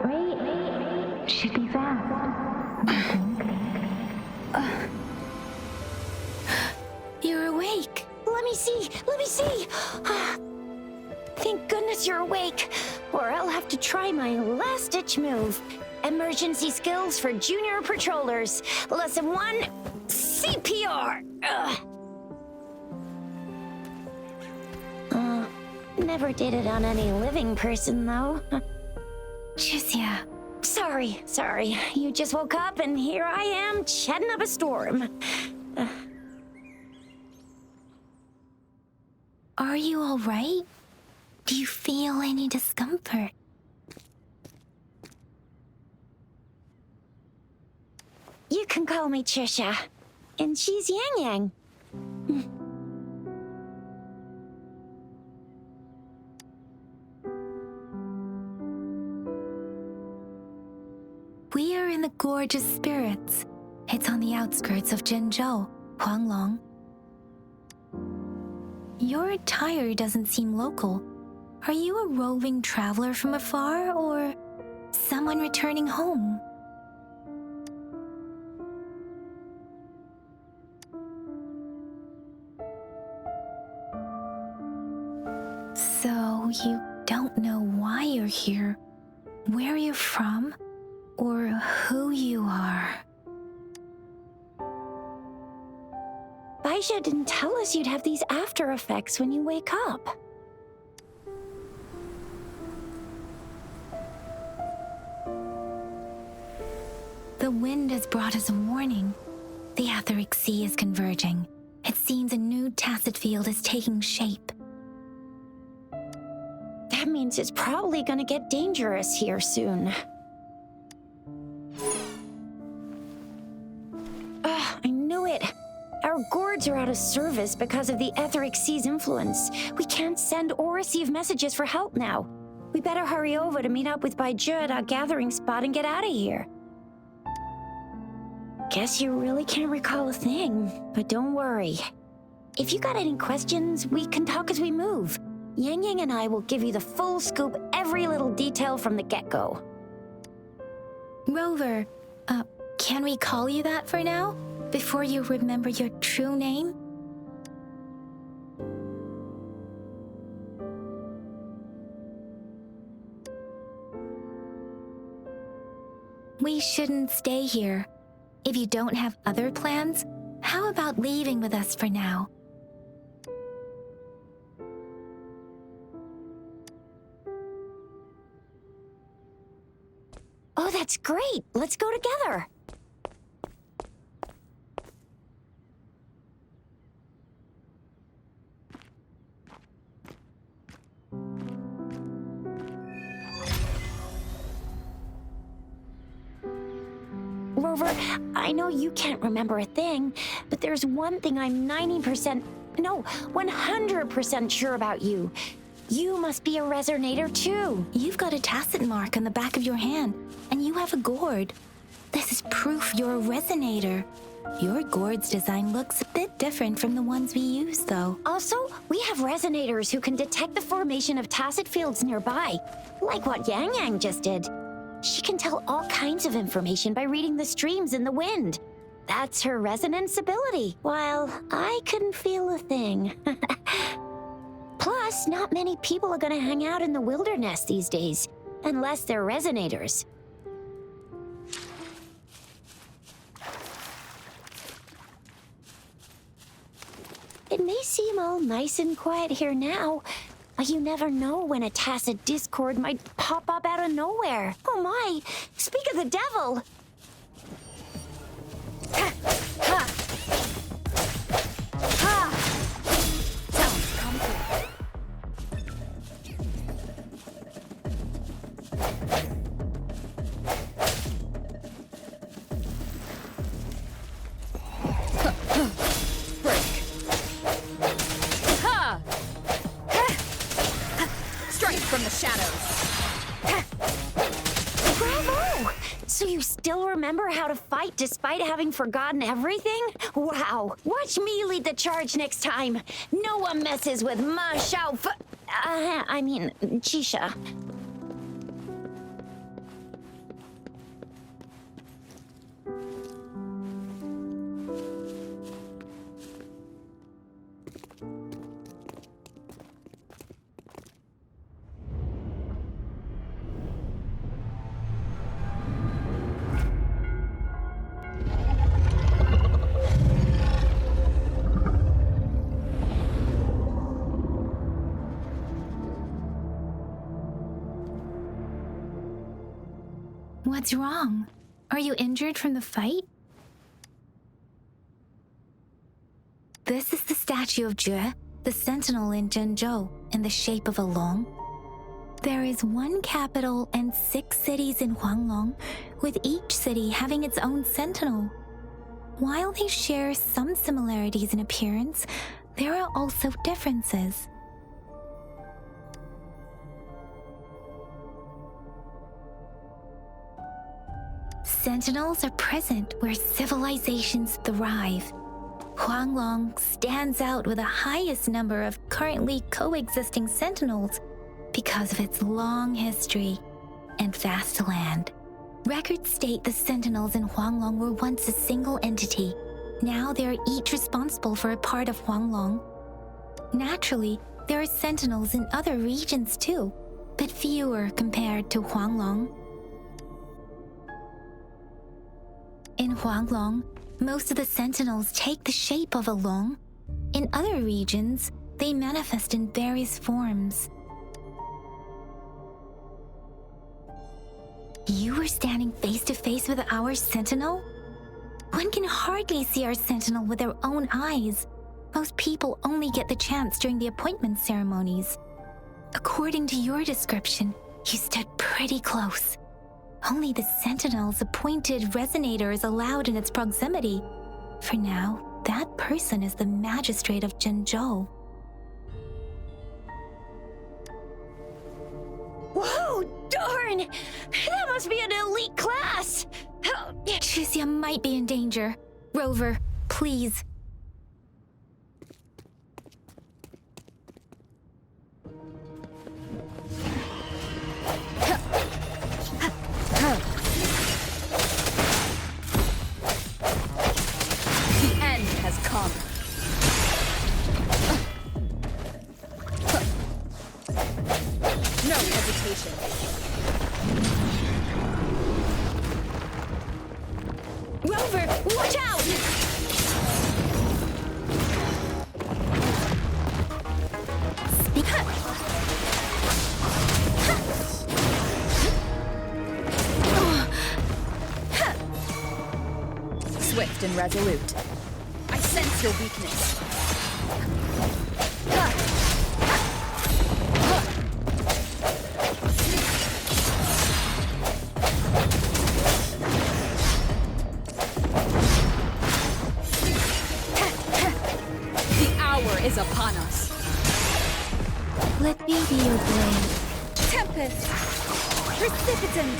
Wait. Should be fast. You're awake. Let me see. Thank goodness you're awake, or I'll have to try my last-ditch move. Emergency skills for junior patrollers. Lesson 1, CPR. Never did it on any living person, though. Jusia. Sorry. You just woke up, and here I am, chatting up a storm. Are you all right? Do you feel any discomfort? You can call me Trisha, and she's Yang Yang. We are in the Gorge of Spirits. It's on the outskirts of Jinzhou, Huanglong. Your attire doesn't seem local. Are you a roving traveler from afar, or someone returning home? So you don't know why you're here, where you're from, or who you are. Baisha didn't tell us you'd have these after effects when you wake up. The wind has brought us a warning. The Etheric Sea is converging. It seems a new tacit field is taking shape. That means it's probably gonna get dangerous here soon. I knew it. Our gourds are out of service because of the Etheric Sea's influence. We can't send or receive messages for help now. We better hurry over to meet up with Baizhi at our gathering spot and get out of here. Guess you really can't recall a thing, but don't worry. If you got any questions, we can talk as we move. Yang Yang and I will give you the full scoop, every little detail from the get-go. Rover, can we call you that for now? Before you remember your true name? We shouldn't stay here. If you don't have other plans, how about leaving with us for now? Oh, that's great! Let's go together! Rover, I know you can't remember a thing, but there's one thing I'm 100% sure about you. You must be a resonator too. You've got a tacit mark on the back of your hand, and you have a gourd. This is proof you're a resonator. Your gourd's design looks a bit different from the ones we use, though. Also, we have resonators who can detect the formation of tacit fields nearby, like what Yang Yang just did. She can tell all kinds of information by reading the streams in the wind. That's her resonance ability, while I couldn't feel a thing. Plus, not many people are gonna hang out in the wilderness these days, unless they're resonators. It may seem all nice and quiet here now, but you never know when a tacit discord might pop up out of nowhere. Oh my! Speak of the devil! Ha! Ha! Ha! Sounds comfy. From the shadows. Bravo! So you still remember how to fight despite having forgotten everything? Wow! Watch me lead the charge next time. No one messes with Ma Xiao I mean, Chisha. What's wrong? Are you injured from the fight? This is the statue of Jue, the sentinel in Zhenzhou, in the shape of a long. There is one capital and 6 cities in Huanglong, with each city having its own sentinel. While they share some similarities in appearance, there are also differences. Sentinels are present where civilizations thrive. Huanglong stands out with the highest number of currently coexisting sentinels because of its long history and vast land. Records state the sentinels in Huanglong were once a single entity. Now they are each responsible for a part of Huanglong. Naturally, there are sentinels in other regions too, but fewer compared to Huanglong. In Huanglong, most of the sentinels take the shape of a long. In other regions, they manifest in various forms. You were standing face to face with our sentinel? One can hardly see our sentinel with their own eyes. Most people only get the chance during the appointment ceremonies. According to your description, you stood pretty close. Only the sentinel's appointed resonator is allowed in its proximity. For now, that person is the magistrate of Zhenzhou. Whoa, darn! That must be an elite class! Chixia might be in danger. Rover, please. The end has come. No hesitation. Rover, watch out! Swift and resolute. I sense your weakness. The hour is upon us. Let me be your blade. Tempest! Precipitant!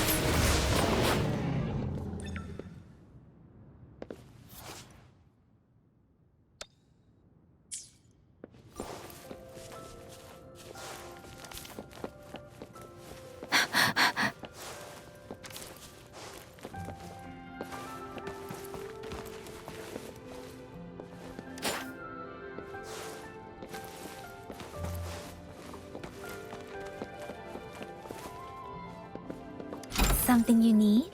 Something you need?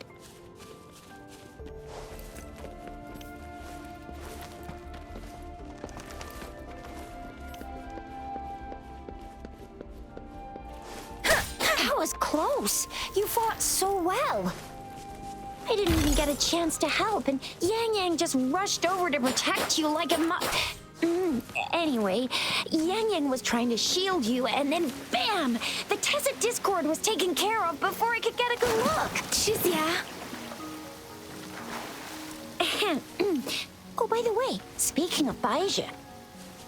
That was close. You fought so well. I didn't even get a chance to help, and Yang Yang just rushed over to protect you like a Anyway, Yang Yang was trying to shield you, and then bam! The Tessa Discord was taken care of before I could get a good look. Chixia. Oh, by the way, speaking of Baizha,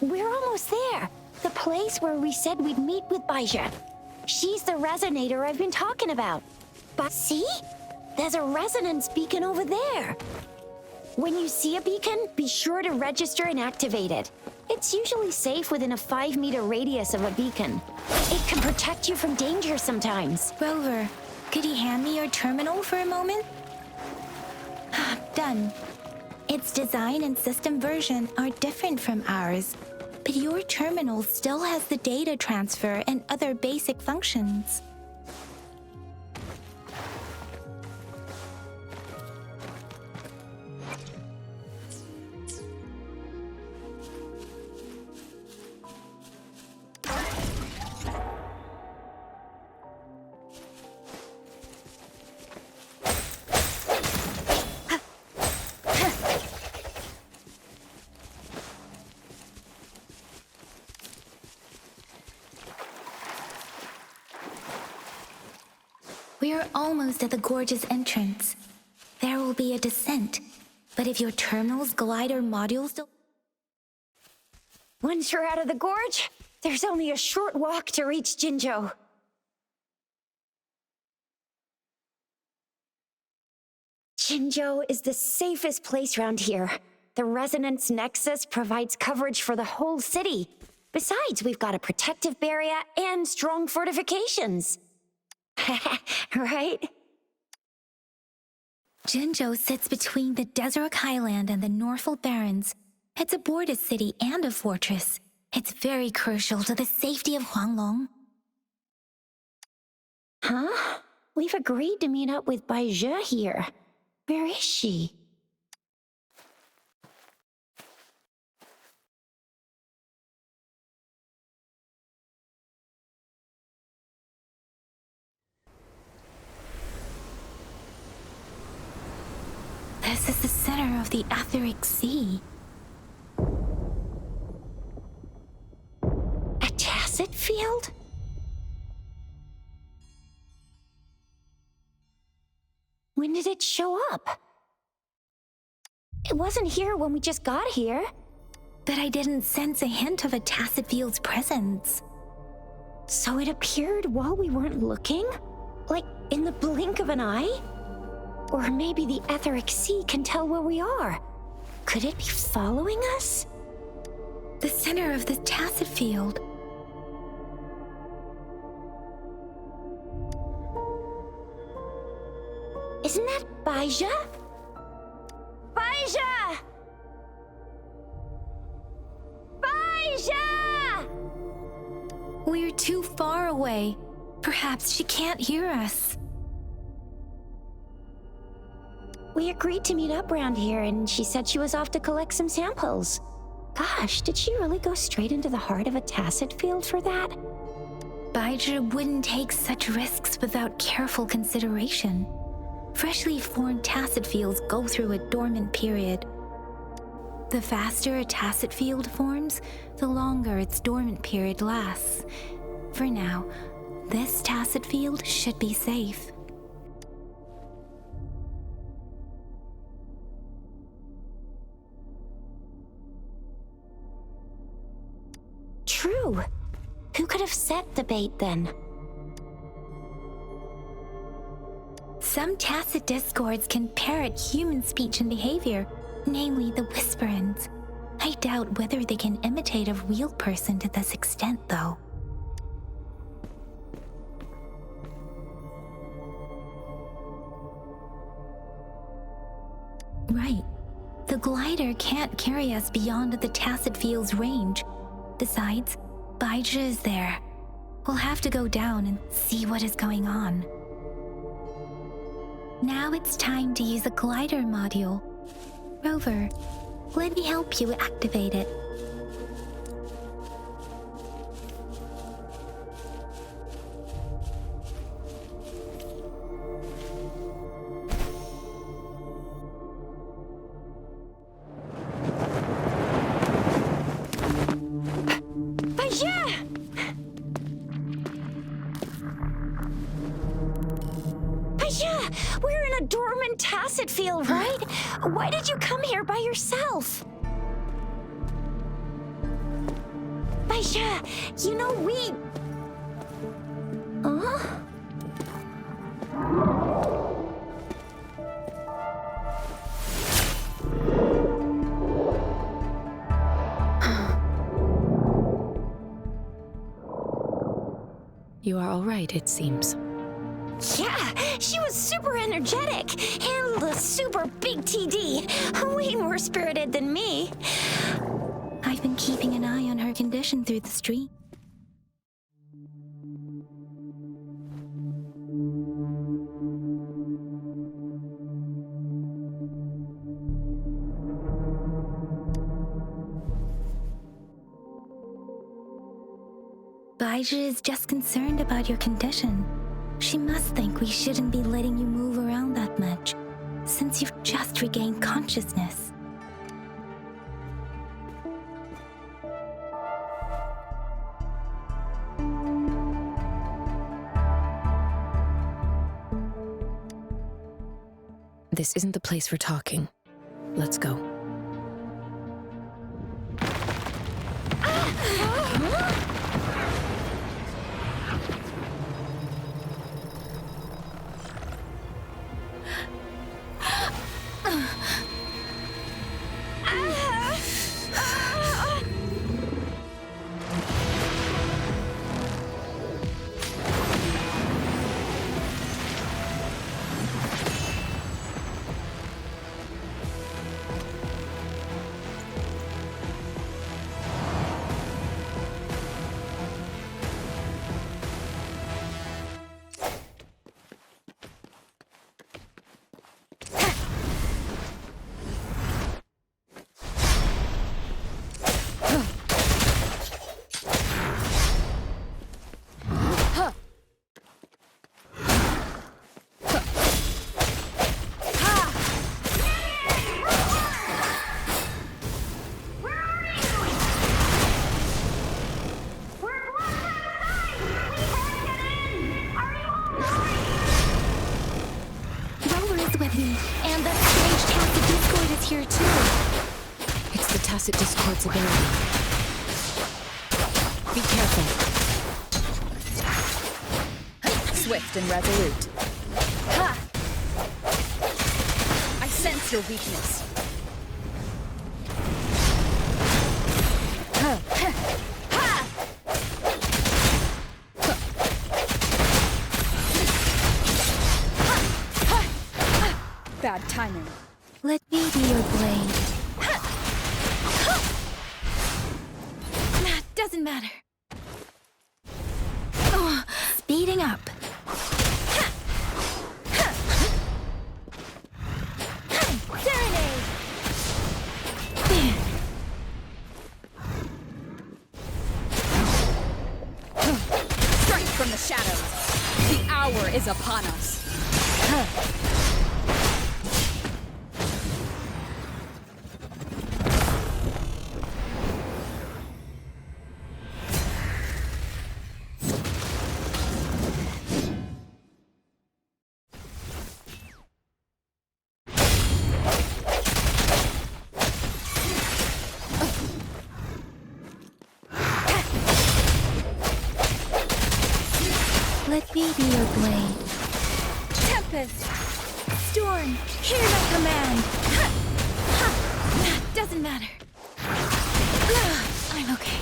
we're almost there. The place where we said we'd meet with Baizha. She's the resonator I've been talking about. But see? There's a resonance beacon over there. When you see a beacon, be sure to register and activate it. It's usually safe within a 5-meter radius of a beacon. It can protect you from danger sometimes. Rover, could you hand me your terminal for a moment? Done. Its design and system version are different from ours, but your terminal still has the data transfer and other basic functions. We are almost at the gorge's entrance. There will be a descent, but if your terminal's glider modules don't... Once you're out of the gorge, there's only a short walk to reach Jinzhou. Jinzhou is the safest place around here. The resonance nexus provides coverage for the whole city. Besides, we've got a protective barrier and strong fortifications. Right? Jinzhou sits between the Desert Highland and the Norfolk Barrens. It's a border city and a fortress. It's very crucial to the safety of Huanglong. Huh? We've agreed to meet up with Baizhi here. Where is she? This is the center of the Etheric Sea. A tacit field? When did it show up? It wasn't here when we just got here. But I didn't sense a hint of a tacit field's presence. So it appeared while we weren't looking? Like in the blink of an eye? Or maybe the Etheric Sea can tell where we are. Could it be following us? The center of the tacit field. Isn't that Baizhi? Baizhi! Baizhi! We're too far away. Perhaps she can't hear us. We agreed to meet up around here, and she said she was off to collect some samples. Gosh, did she really go straight into the heart of a tacit field for that? Baizhi wouldn't take such risks without careful consideration. Freshly formed tacit fields go through a dormant period. The faster a tacit field forms, the longer its dormant period lasts. For now, this tacit field should be safe. True. Who could have set the bait then? Some tacit discords can parrot human speech and behavior, namely the whisperings. I doubt whether they can imitate a real person to this extent, though. Right. The glider can't carry us beyond the tacit field's range. Besides, Baizhi is there. We'll have to go down and see what is going on. Now it's time to use a glider module. Rover, let me help you activate it. We're in a dormant tacit field, right? Why did you come here by yourself? Baizhi, you know we... Huh? You are all right, it seems. Yeah, she was super energetic. Handled a super big TD. Way more spirited than me. I've been keeping an eye on her condition through the stream. Baizhi is just concerned about your condition. She must think we shouldn't be letting you move around that much, since you've just regained consciousness. This isn't the place for talking. Let's go. With me, and that strange tacit discord is here too. It's the tacit discord's ability. Be careful. Swift and resolute. Ha! I sense your weakness. Bad timing. Let me be your blade. That doesn't matter. Oh, speeding up. Serenade! Strength from the shadows. The hour is upon us. Let me be your blade. Tempest! Storm, hear my command. That doesn't matter. I'm okay.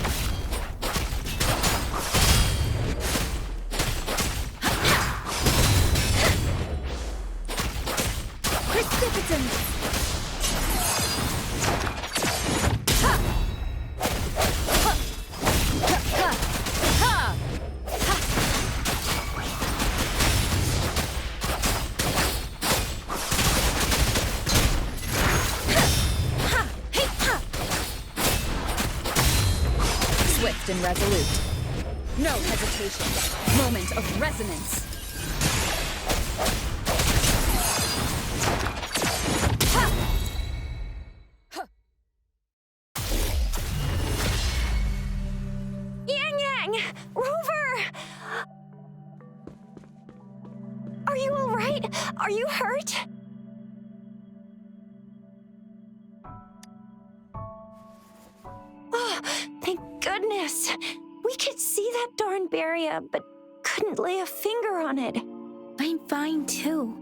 Precipitance! Swift and resolute. No hesitation. Moment of resonance. Yang! Rover! Are you alright? Are you hurt? Oh, thank goodness. We could see that darn barrier, but couldn't lay a finger on it. I'm fine too.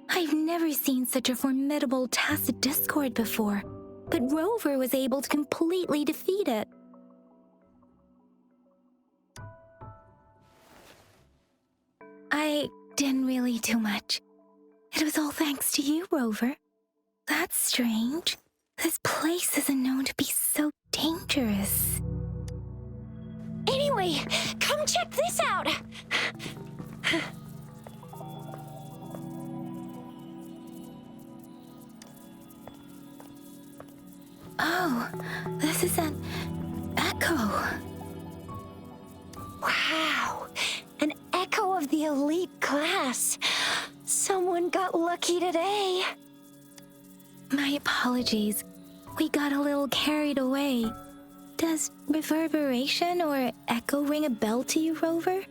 I've never seen such a formidable tacit discord before, but Rover was able to completely defeat it. I didn't really do much. It was all thanks to you, Rover. That's strange. This place isn't known to be so dangerous. Anyway, come check this out. Oh, this is an echo. Wow, an echo of the elite class. Someone got lucky today. My apologies. We got a little carried away. Does reverberation or echo ring a bell to you, Rover?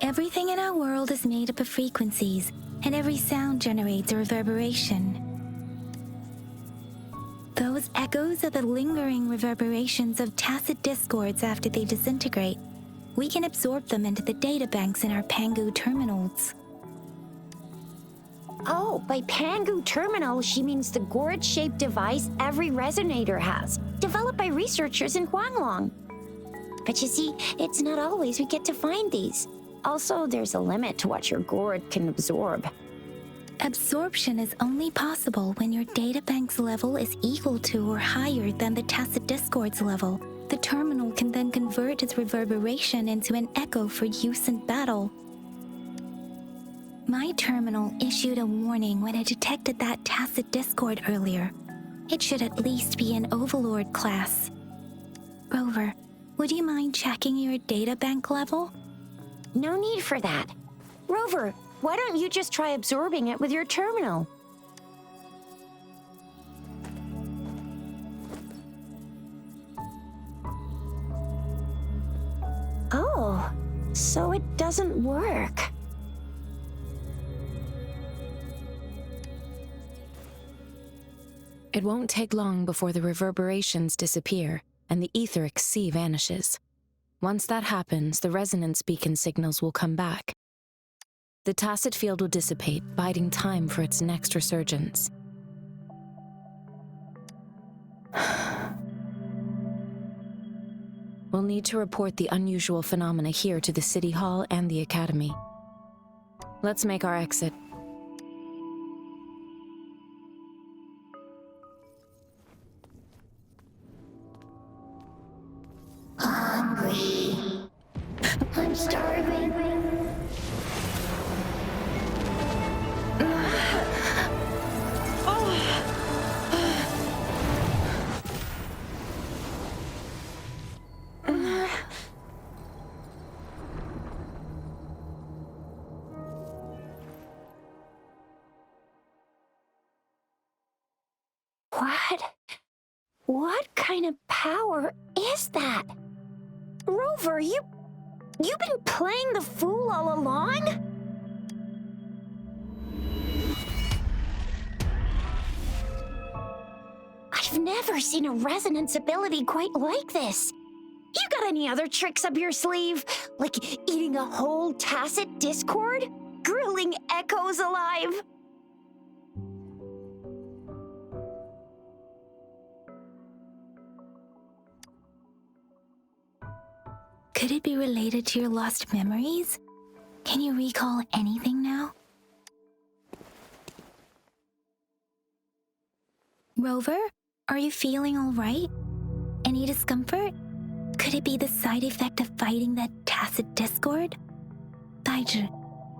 Everything in our world is made up of frequencies, and every sound generates a reverberation. Those echoes are the lingering reverberations of tacit discords after they disintegrate. We can absorb them into the databanks in our Pangu terminals. Oh, by Pangu terminal, she means the gourd-shaped device every resonator has, developed by researchers in Huanglong. But you see, it's not always we get to find these. Also, there's a limit to what your gourd can absorb. Absorption is only possible when your databank's level is equal to or higher than the tacit discord's level. The terminal can then convert its reverberation into an echo for use in battle. My terminal issued a warning when it detected that tacit discord earlier. It should at least be an Overlord class. Rover, would you mind checking your databank level? No need for that. Rover, why don't you just try absorbing it with your terminal? Oh, so it doesn't work. It won't take long before the reverberations disappear and the etheric sea vanishes. Once that happens, the resonance beacon signals will come back. The tacit field will dissipate, biding time for its next resurgence. We'll need to report the unusual phenomena here to the City Hall and the Academy. Let's make our exit. Hungry. I'm starving. What kind of power is that? Rover, you've been playing the fool all along? I've never seen a resonance ability quite like this. You got any other tricks up your sleeve? Like eating a whole tacit discord? Grilling echoes alive? Could it be related to your lost memories? Can you recall anything now? Rover, are you feeling all right? Any discomfort? Could it be the side effect of fighting that tacit discord? Baizhi,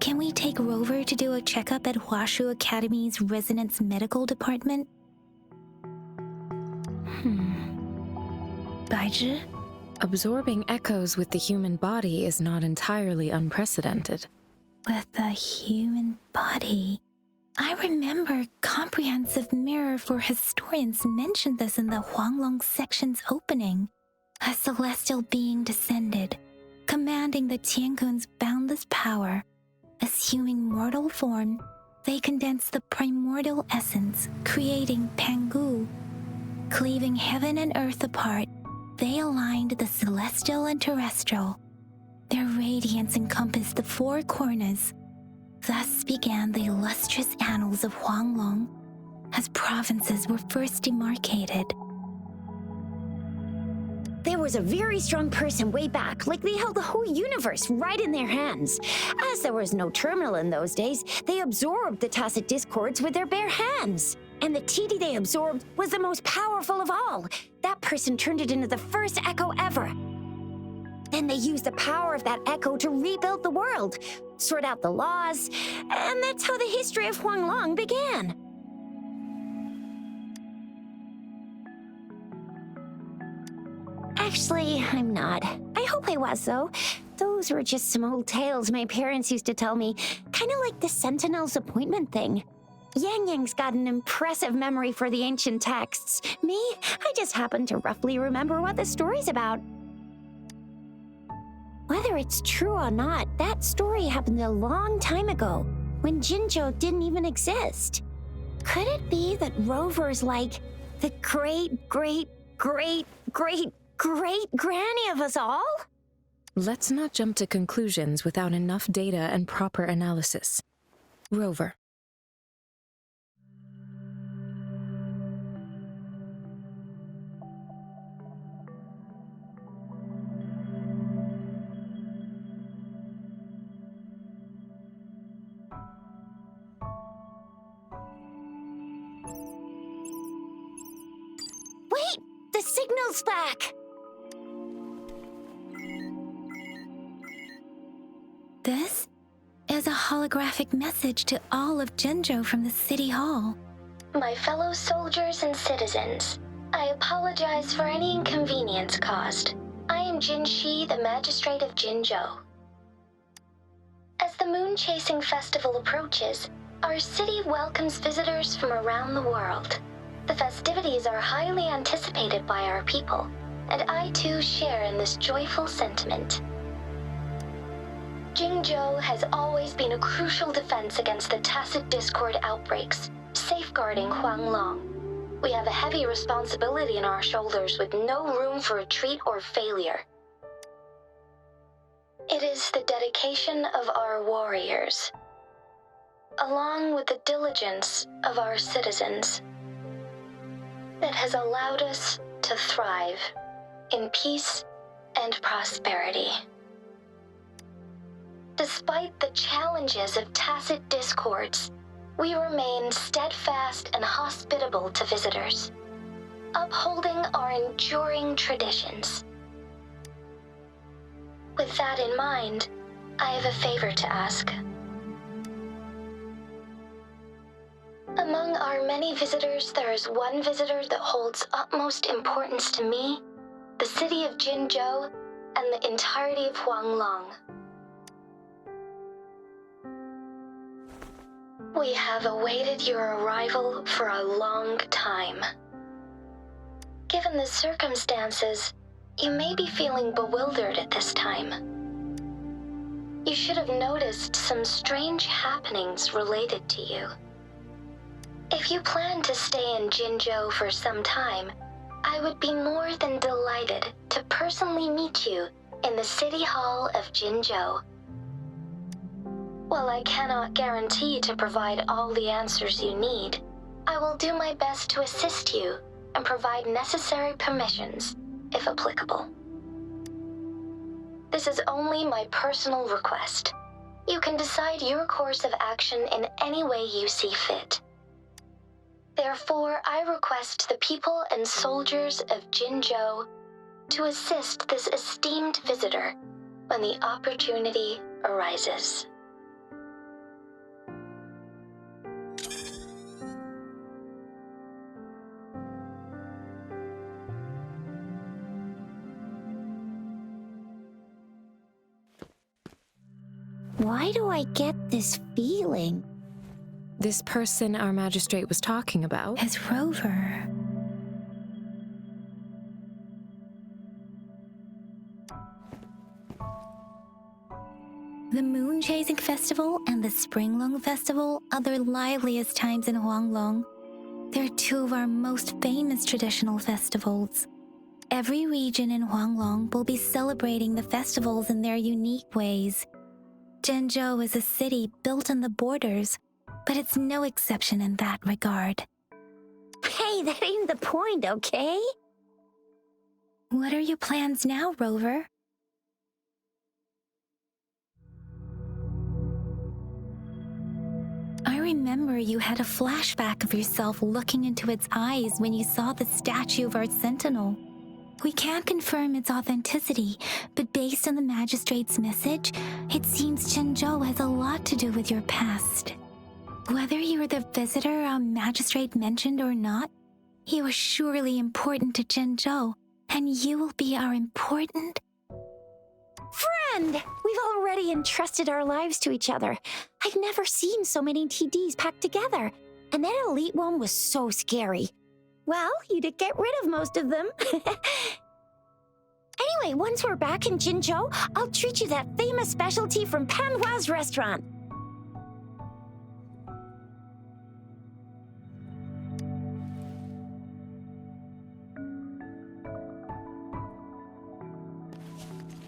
can we take Rover to do a checkup at Huashu Academy's Resonance Medical Department? Baizhi? Absorbing echoes with the human body is not entirely unprecedented. With the human body. I remember Comprehensive Mirror for Historians mentioned this in the Huanglong section's opening. A celestial being descended, commanding the Tiankun's boundless power. Assuming mortal form, they condensed the primordial essence, creating Pangu. Cleaving heaven and earth apart, they aligned the celestial and terrestrial. Their radiance encompassed the four corners. Thus began the illustrious annals of Huanglong, as provinces were first demarcated. There was a very strong person way back, like they held the whole universe right in their hands. As there was no terminal in those days, they absorbed the tacit discords with their bare hands. And the TD they absorbed was the most powerful of all. That person turned it into the first echo ever. Then they used the power of that echo to rebuild the world, sort out the laws, and that's how the history of Huanglong began. Actually, I'm not. I hope I was, though. Those were just some old tales my parents used to tell me, kind of like the Sentinel's appointment thing. Yang Yang's got an impressive memory for the ancient texts. Me, I just happen to roughly remember what the story's about. Whether it's true or not, that story happened a long time ago, when Jinzhou didn't even exist. Could it be that Rover's like the great-great-great-great-great-granny of us all? Let's not jump to conclusions without enough data and proper analysis. Rover. Wait! The signal's back! This is a holographic message to all of Jinzhou from the City Hall. My fellow soldiers and citizens, I apologize for any inconvenience caused. I am Jin Shi, the Magistrate of Jinzhou. As the Moon Chasing Festival approaches, our city welcomes visitors from around the world. The festivities are highly anticipated by our people, and I too share in this joyful sentiment. Jinzhou has always been a crucial defense against the tacit discord outbreaks, safeguarding Huanglong. We have a heavy responsibility on our shoulders with no room for retreat or failure. It is the dedication of our warriors, along with the diligence of our citizens, that has allowed us to thrive in peace and prosperity. Despite the challenges of tacit discords, we remain steadfast and hospitable to visitors, upholding our enduring traditions. With that in mind, I have a favor to ask. Among our many visitors, there is one visitor that holds utmost importance to me, the city of Jinzhou, and the entirety of Huanglong. We have awaited your arrival for a long time. Given the circumstances, you may be feeling bewildered at this time. You should have noticed some strange happenings related to you. If you plan to stay in Jinzhou for some time, I would be more than delighted to personally meet you in the City Hall of Jinzhou. While I cannot guarantee to provide all the answers you need, I will do my best to assist you and provide necessary permissions, if applicable. This is only my personal request. You can decide your course of action in any way you see fit. Therefore, I request the people and soldiers of Jinzhou to assist this esteemed visitor when the opportunity arises. Why do I get this feeling? This person our magistrate was talking about As Rover. The Moon Chasing Festival and the Springlong Festival are the liveliest times in Huanglong. They're two of our most famous traditional festivals. Every region in Huanglong will be celebrating the festivals in their unique ways. Jinzhou is a city built on the borders, but it's no exception in that regard. Hey, that ain't the point, okay? What are your plans now, Rover? I remember you had a flashback of yourself looking into its eyes when you saw the statue of our sentinel. We can't confirm its authenticity, but based on the magistrate's message, it seems Jinzhou has a lot to do with your past. Whether you were the visitor our magistrate mentioned or not, you are surely important to Jinzhou, and you will be our important... Friend! We've already entrusted our lives to each other. I've never seen so many TDs packed together, and that elite one was so scary. Well, you did get rid of most of them. Anyway, once we're back in Jinzhou, I'll treat you that famous specialty from Panhua's restaurant.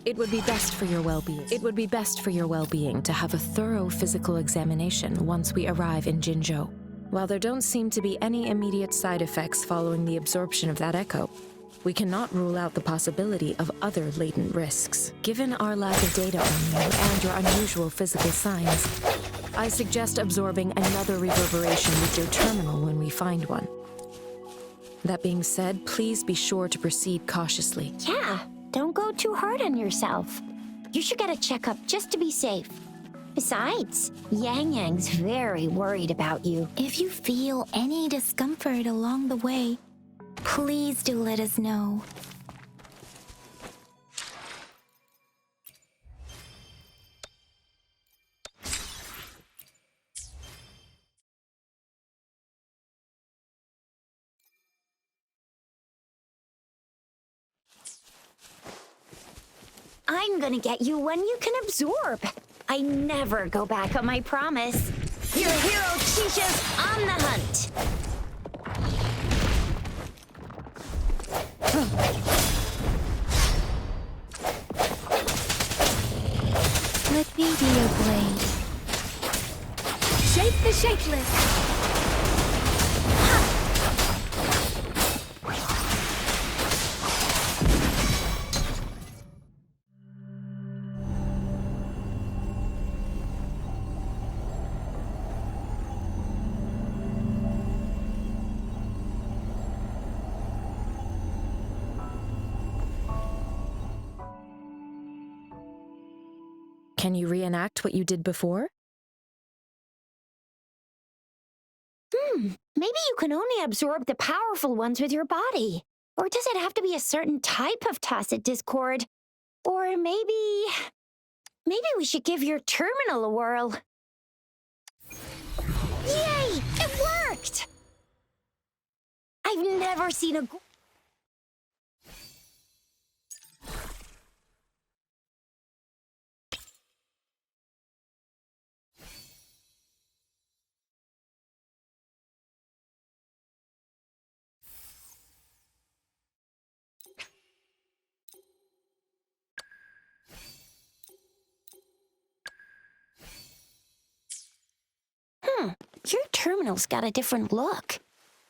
It would be best for your well-being. It would be best for your well-being to have a thorough physical examination once we arrive in Jinzhou. While there don't seem to be any immediate side effects following the absorption of that echo, we cannot rule out the possibility of other latent risks. Given our lack of data on you and your unusual physical signs, I suggest absorbing another reverberation with your terminal when we find one. That being said, please be sure to proceed cautiously. Yeah, don't go too hard on yourself. You should get a checkup just to be safe. Besides, Yang Yang's very worried about you. If you feel any discomfort along the way, please do let us know. I'm gonna get you one you can absorb. I never go back on my promise. Your hero Chisha's on the hunt. Let me be your blade. Shape the shapeless! Can you reenact what you did before? Maybe you can only absorb the powerful ones with your body. Or does it have to be a certain type of tacit discord? Or maybe we should give your terminal a whirl. Yay! It worked! I've never seen a... Your terminal's got a different look,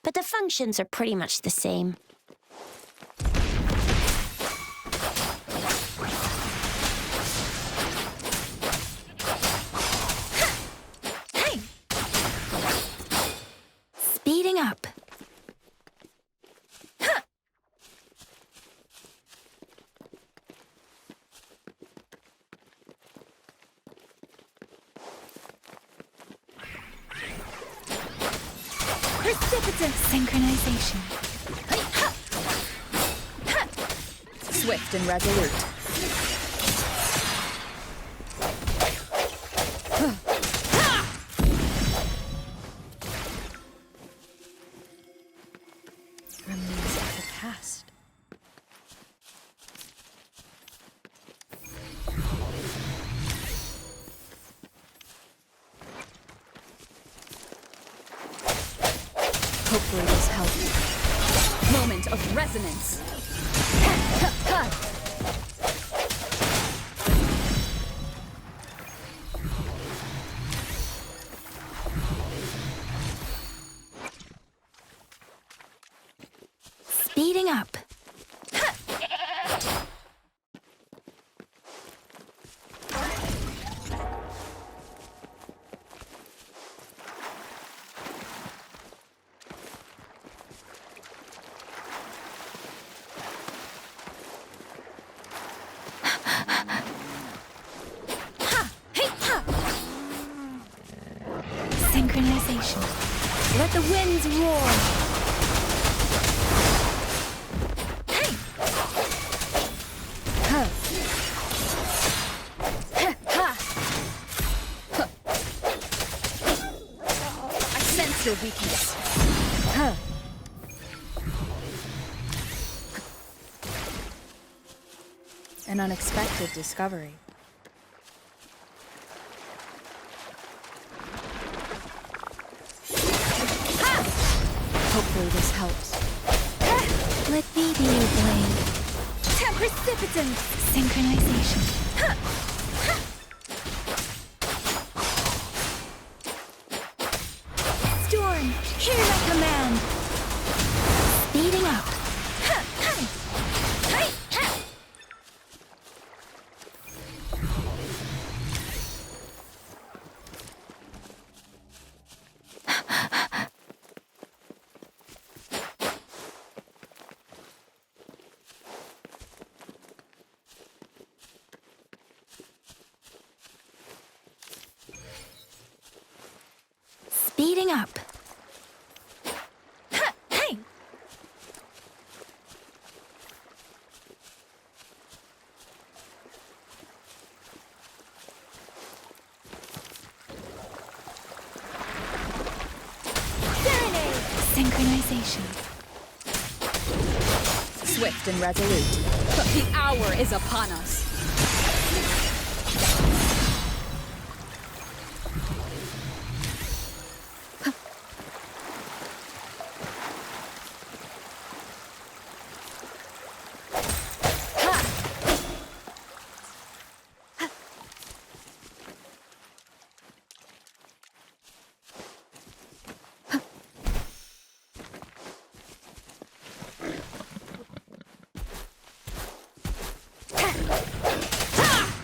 but the functions are pretty much the same. Hey! Speeding up. Precipitant synchronization. Swift and resolute. Remains of the past. Hopefully this helps. Moment of resonance. Speeding up. Synchronization. Let the winds roar. I sense your weakness. An unexpected discovery. Hopefully this helps. Let me be your blade. Precipitant! Synchronization. Storm, hear my command. Speeding up. Speeding up. Hey! Serenade! Synchronization. Swift and resolute. But the hour is upon us.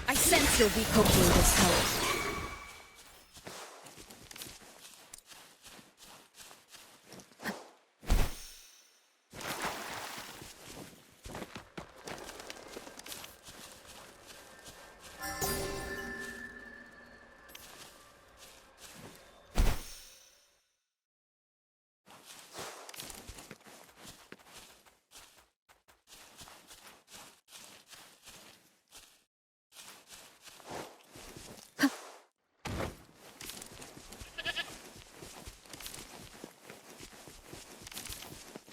I sense your weak. Hopefully this helps.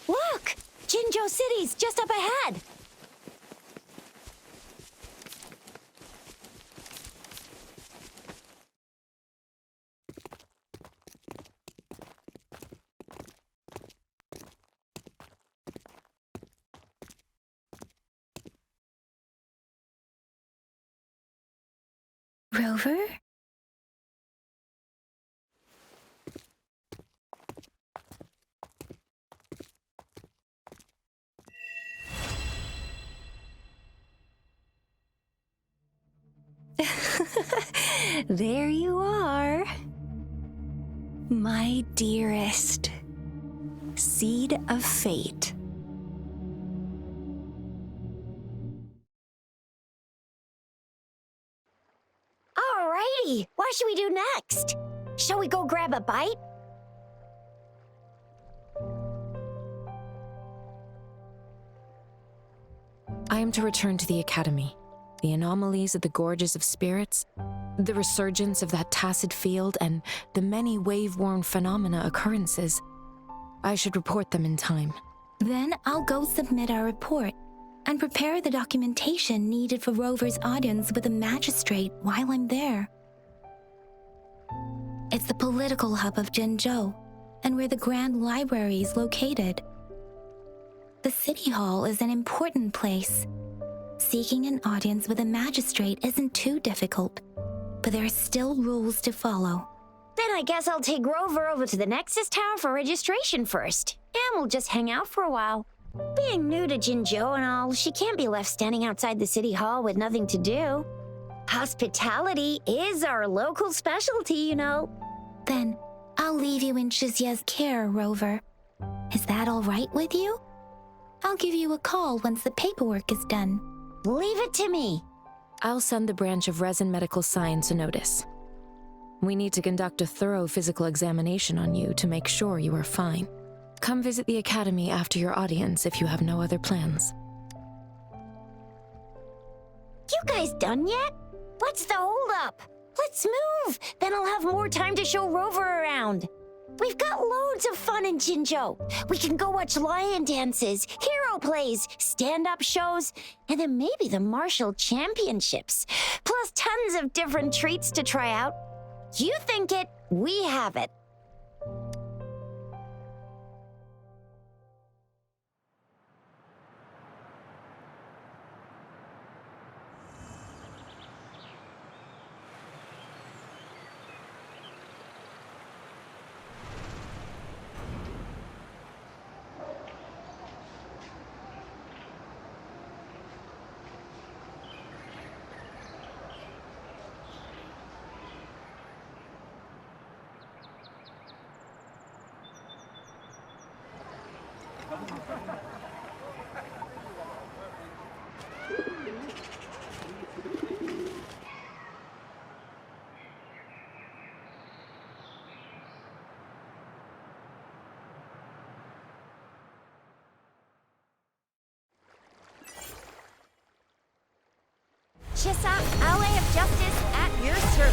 Look! Jinzhou City's just up ahead! Rover? There you are. My dearest. Seed of fate. Alrighty, what should we do next? Shall we go grab a bite? I am to return to the Academy. The anomalies of the Gorges of Spirits, the resurgence of that tacit field, and the many wave-worn phenomena occurrences. I should report them in time. Then I'll go submit our report and prepare the documentation needed for Rover's audience with the magistrate while I'm there. It's the political hub of Jinzhou, and where the Grand Library is located. The City Hall is an important place. Seeking an audience with a magistrate isn't too difficult, but there are still rules to follow. Then I guess I'll take Rover over to the Nexus Tower for registration first, and we'll just hang out for a while. Being new to Jinzhou and all, she can't be left standing outside the City Hall with nothing to do. Hospitality is our local specialty, you know. Then I'll leave you in Shizye's care, Rover. Is that all right with you? I'll give you a call once the paperwork is done. Leave it to me. I'll send the branch of Resin Medical Science a notice. We need to conduct a thorough physical examination on you to make sure you are fine. Come visit the Academy after your audience if you have no other plans. You guys done yet? What's the holdup? Let's move! Then I'll have more time to show Rover around. We've got loads of fun in Jinzhou. We can go watch lion dances, hero plays, stand-up shows, and then maybe the martial championships. Plus tons of different treats to try out. You think it, we have it. Chissa, Ally of Justice at your service.